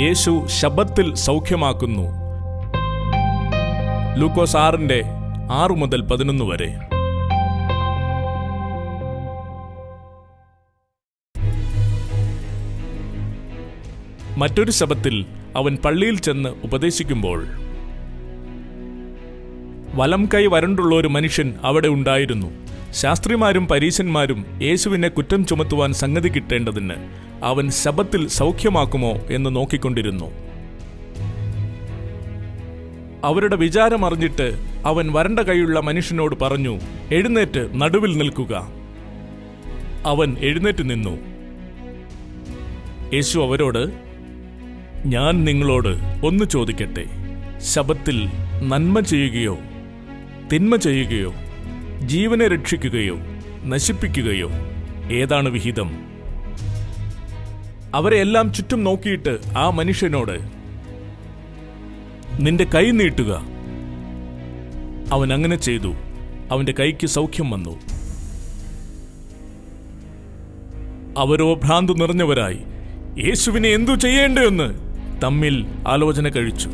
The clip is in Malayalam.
യേശു ശബ്ബത്തിൽ സൗഖ്യമാക്കുന്നു. ലൂക്കോസ് 6:6-11 വരെ. മറ്റൊരു ശബ്ബത്തിൽ അവൻ പള്ളിയിൽ ചെന്ന് ഉപദേശിക്കുമ്പോൾ വലം കൈ വരണ്ടുള്ള ഒരു മനുഷ്യൻ അവിടെ ഉണ്ടായിരുന്നു. ശാസ്ത്രിമാരും പരീശന്മാരും യേശുവിനെ കുറ്റം ചുമത്തുവാൻ സംഗതി കിട്ടേണ്ടതിന് അവൻ ശബ്ബത്തിൽ സൗഖ്യമാക്കുമോ എന്ന് നോക്കിക്കൊണ്ടിരുന്നു. അവരുടെ വിചാരമറിഞ്ഞിട്ട് അവൻ വരണ്ട കൈയുള്ള മനുഷ്യനോട് പറഞ്ഞു, എഴുന്നേറ്റ് നടുവിൽ നിൽക്കുക. അവൻ എഴുന്നേറ്റ് നിന്നു. യേശു അവരോട്, ഞാൻ നിങ്ങളോട് ഒന്ന് ചോദിക്കട്ടെ, ശബ്ബത്തിൽ നന്മ ചെയ്യുകയോ തിന്മ ചെയ്യുകയോ ജീവനെ രക്ഷിക്കുകയോ നശിപ്പിക്കുകയോ ഏതാണ് വിഹിതം? അവരെ എല്ലാം ചുറ്റും നോക്കിയിട്ട് ആ മനുഷ്യനോട്, നിന്റെ കൈ നീട്ടുക. അവൻ അങ്ങനെ ചെയ്തു. അവന്റെ കൈക്ക് സൗഖ്യം വന്നു. അവരോ ഭ്രാന്തു നിറഞ്ഞവരായി യേശുവിനെ എന്തു ചെയ്യേണ്ടതെന്ന് തമ്മിൽ ആലോചന കഴിച്ചു.